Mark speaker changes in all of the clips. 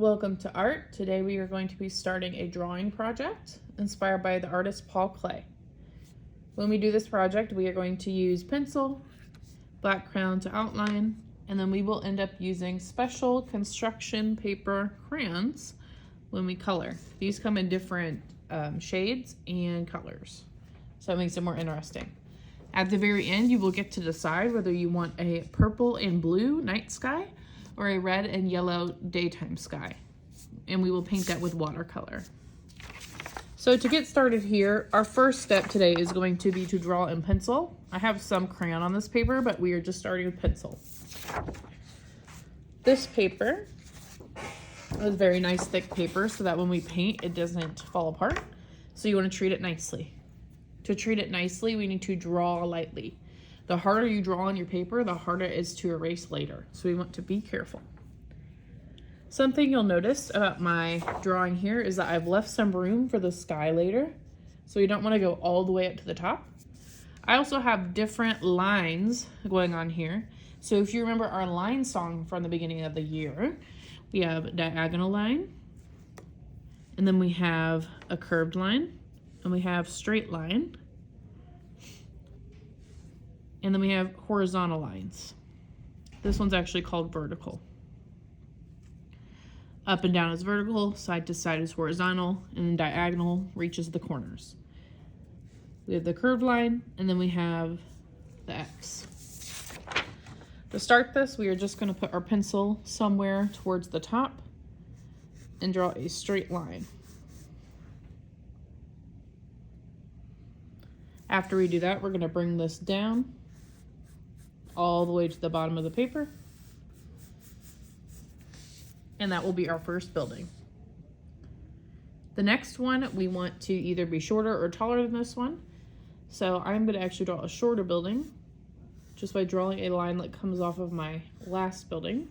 Speaker 1: Welcome to art. Today we are going to be starting a drawing project inspired by the artist Klee. When we do this project, we are going to use pencil, black crayon to outline, and then we will end up using special construction paper crayons when we color. These come in different shades and colors, so it makes it more interesting. At the very end, you will get to decide whether you want a purple and blue night sky or a red and yellow daytime sky. And we will paint that with watercolor. So to get started here, our first step today is going to be to draw in pencil. I have some crayon on this paper, but we are just starting with pencil. This paper is very nice thick paper so that when we paint, it doesn't fall apart. So you want to treat it nicely. To treat it nicely, we need to draw lightly. The harder you draw on your paper, the harder it is to erase later. So we want to be careful. Something you'll notice about my drawing here is that I've left some room for the sky later. So you don't want to go all the way up to the top. I also have different lines going on here. So if you remember our line song from the beginning of the year, we have a diagonal line, and then we have a curved line, and we have straight line, and then we have horizontal lines. This one's actually called vertical. Up and down is vertical, side to side is horizontal, and then diagonal reaches the corners. We have the curved line, and then we have the X. To start this, we are just going to put our pencil somewhere towards the top and draw a straight line. After we do that, we're going to bring this down all the way to the bottom of the paper. And that will be our first building. The next one, we want to either be shorter or taller than this one. So I'm going to actually draw a shorter building just by drawing a line that comes off of my last building.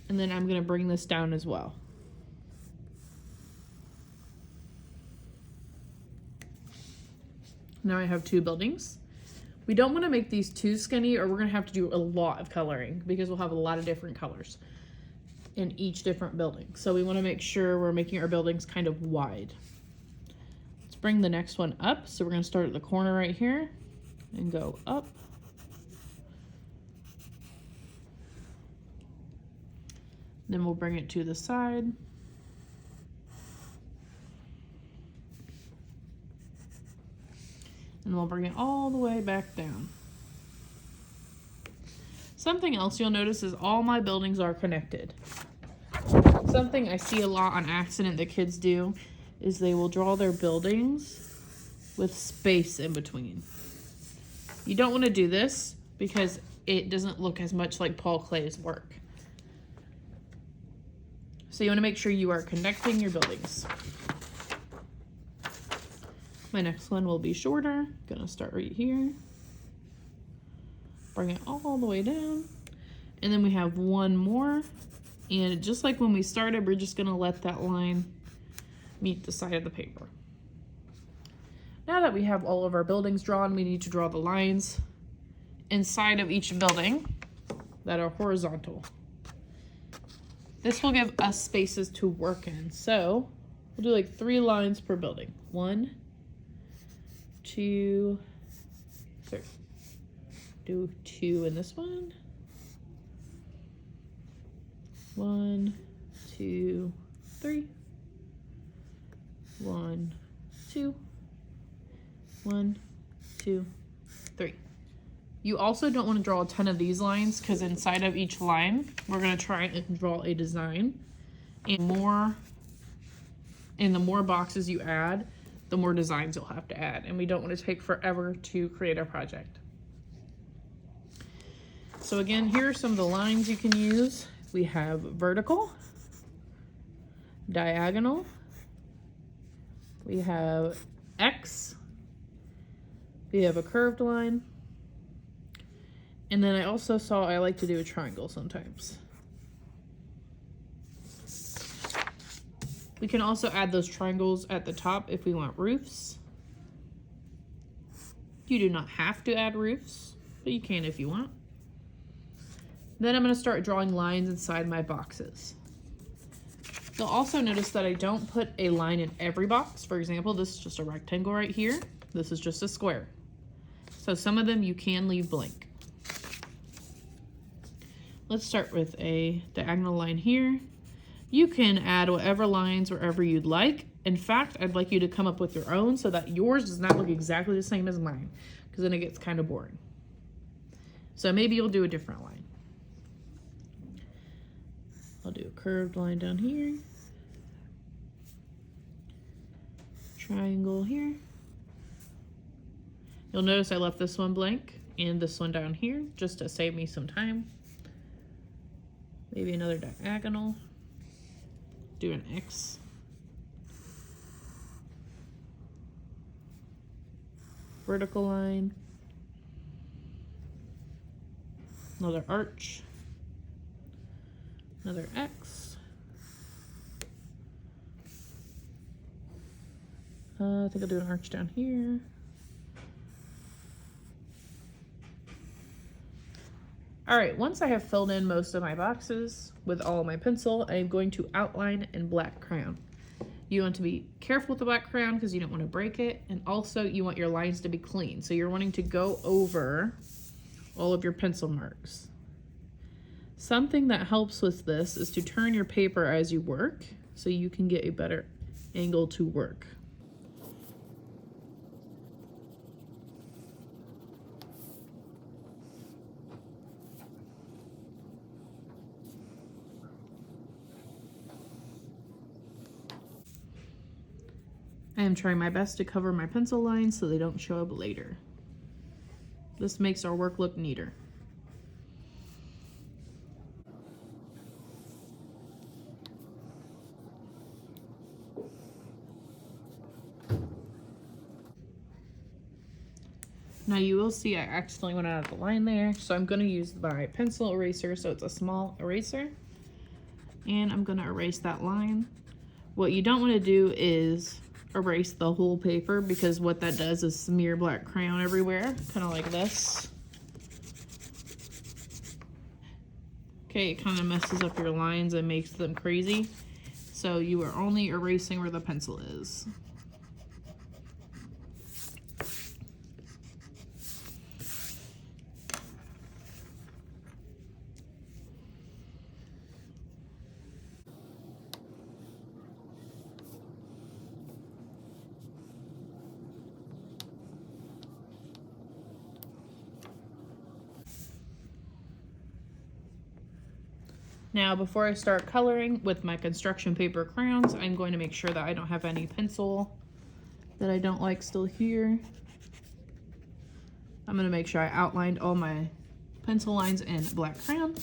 Speaker 1: And then I'm going to bring this down as well. Now I have two buildings. We don't want to make these too skinny or we're going to have to do a lot of coloring because we'll have a lot of different colors in each different building. So we want to make sure we're making our buildings kind of wide. Let's bring the next one up. So we're going to start at the corner right here and go up. Then we'll bring it to the side. And we'll bring it all the way back down. Something else you'll notice is all my buildings are connected. Something I see a lot on accident that kids do is they will draw their buildings with space in between. You don't want to do this because it doesn't look as much like Klee's work. So you want to make sure you are connecting your buildings. My next one will be shorter. Gonna start right here. Bring it all the way down. And then we have one more. And just like when we started, we're just gonna let that line meet the side of the paper. Now that we have all of our buildings drawn, we need to draw the lines inside of each building that are horizontal. This will give us spaces to work in. So we'll do like 3 lines per building. 1, 2, 3. Do 2 in this one. 1, 2, 3. 1, 2. 1, 2, 3. You also don't want to draw a ton of these lines because inside of each line, we're going to try and draw a design. And the more boxes you add, the more designs you'll have to add. And we don't want to take forever to create our project. So again, here are some of the lines you can use. We have vertical, diagonal, we have X, we have a curved line, and then I also saw I like to do a triangle sometimes. We can also add those triangles at the top if we want roofs. You do not have to add roofs, but you can if you want. Then I'm going to start drawing lines inside my boxes. You'll also notice that I don't put a line in every box. For example, this is just a rectangle right here. This is just a square. So some of them you can leave blank. Let's start with a diagonal line here. You can add whatever lines wherever you'd like. In fact, I'd like you to come up with your own so that yours does not look exactly the same as mine, because then it gets kind of boring. So maybe you'll do a different line. I'll do a curved line down here. Triangle here. You'll notice I left this one blank and this one down here just to save me some time. Maybe another diagonal. Do an X. Vertical line. Another arch. Another X. I think I'll do an arch down here. All right, once I have filled in most of my boxes with all of my pencil, I am going to outline in black crayon. You want to be careful with the black crayon because you don't want to break it, and also you want your lines to be clean. So you're wanting to go over all of your pencil marks. Something that helps with this is to turn your paper as you work so you can get a better angle to work. I am trying my best to cover my pencil lines so they don't show up later. This makes our work look neater. Now you will see I accidentally went out of the line there, so I'm going to use my pencil eraser, so it's a small eraser. And I'm going to erase that line. What you don't want to do is erase the whole paper, because what that does is smear black crayon everywhere, kind of like this. Okay, it kind of messes up your lines and makes them crazy. So you are only erasing where the pencil is. Now, before I start coloring with my construction paper crayons, I'm going to make sure that I don't have any pencil that I don't like still here. I'm going to make sure I outlined all my pencil lines in black crayon.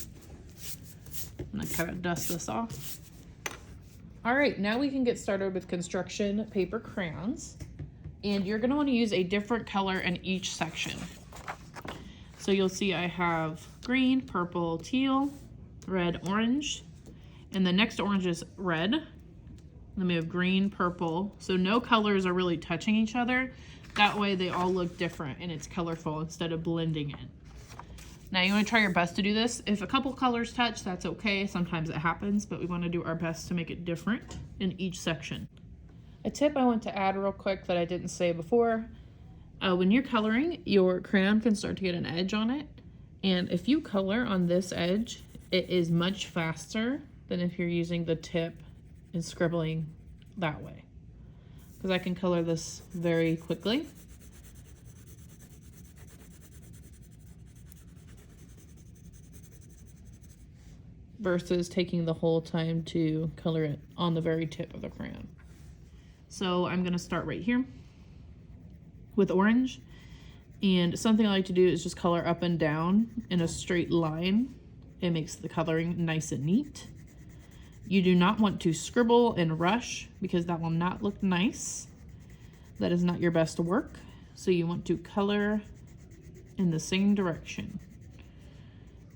Speaker 1: I'm going to kind of dust this off. All right, now we can get started with construction paper crayons. And you're going to want to use a different color in each section. So you'll see I have green, purple, teal, red, orange, and the next orange is red. Then we have green, purple. So no colors are really touching each other. That way they all look different and it's colorful instead of blending in. Now you want to try your best to do this. If a couple colors touch, that's okay. Sometimes it happens, but we want to do our best to make it different in each section. A tip I want to add real quick that I didn't say before. When you're coloring, your crayon can start to get an edge on it. And if you color on this edge, it is much faster than if you're using the tip and scribbling that way. Because I can color this very quickly. Versus taking the whole time to color it on the very tip of the crayon. So I'm gonna start right here with orange. And something I like to do is just color up and down in a straight line. It makes the coloring nice and neat. You do not want to scribble and rush because that will not look nice. That is not your best work. So you want to color in the same direction.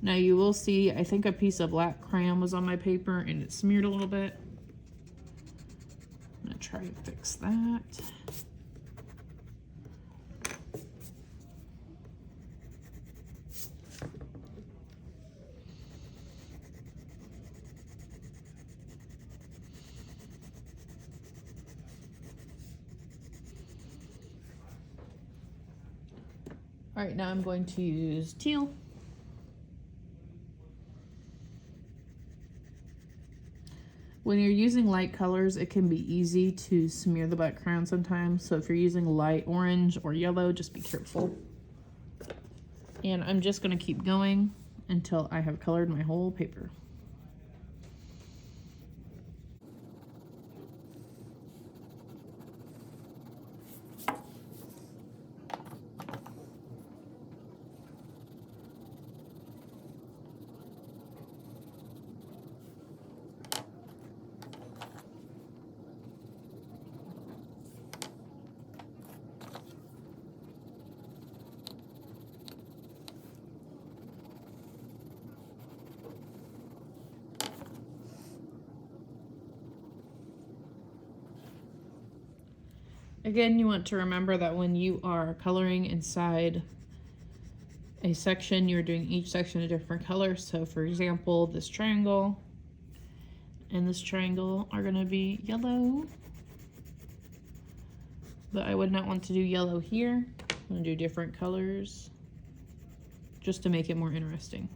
Speaker 1: Now you will see, I think a piece of black crayon was on my paper and it smeared a little bit. I'm gonna try and fix that. All right, now I'm going to use teal. When you're using light colors, it can be easy to smear the background sometimes. So if you're using light orange or yellow, just be careful. And I'm just gonna keep going until I have colored my whole paper. Again, you want to remember that when you are coloring inside a section, you're doing each section a different color. So for example, this triangle and this triangle are gonna be yellow, but I would not want to do yellow here. I'm gonna do different colors just to make it more interesting.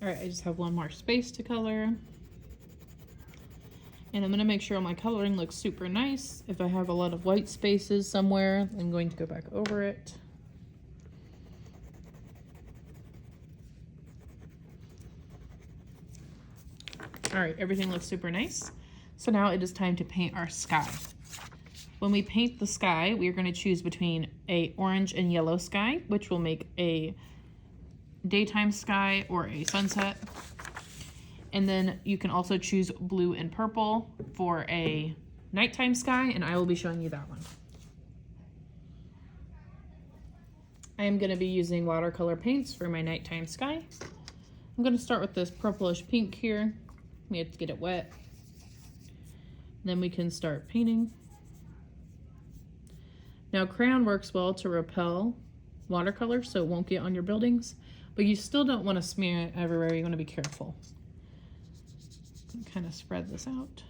Speaker 1: All right, I just have one more space to color. And I'm gonna make sure my coloring looks super nice. If I have a lot of white spaces somewhere, I'm going to go back over it. All right, everything looks super nice. So now it is time to paint our sky. When we paint the sky, we are gonna choose between a orange and yellow sky, which will make a daytime sky or a sunset. And then you can also choose blue and purple for a nighttime sky, and I will be showing you that one. I am going to be using watercolor paints for my nighttime sky. I'm going to start with this purplish pink here. We have to get it wet. Then we can start painting. Now crayon works well to repel watercolor, so it won't get on your buildings, but you still don't want to smear it everywhere. You want to be careful. Kind of spread this out.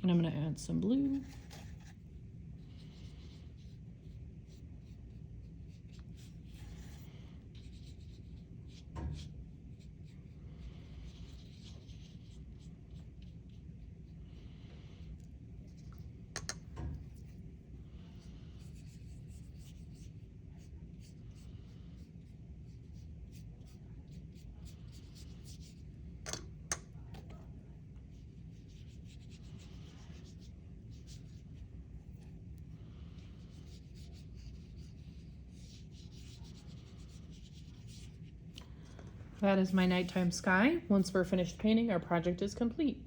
Speaker 1: And I'm going to add some blue. That is my nighttime sky. Once we're finished painting, our project is complete.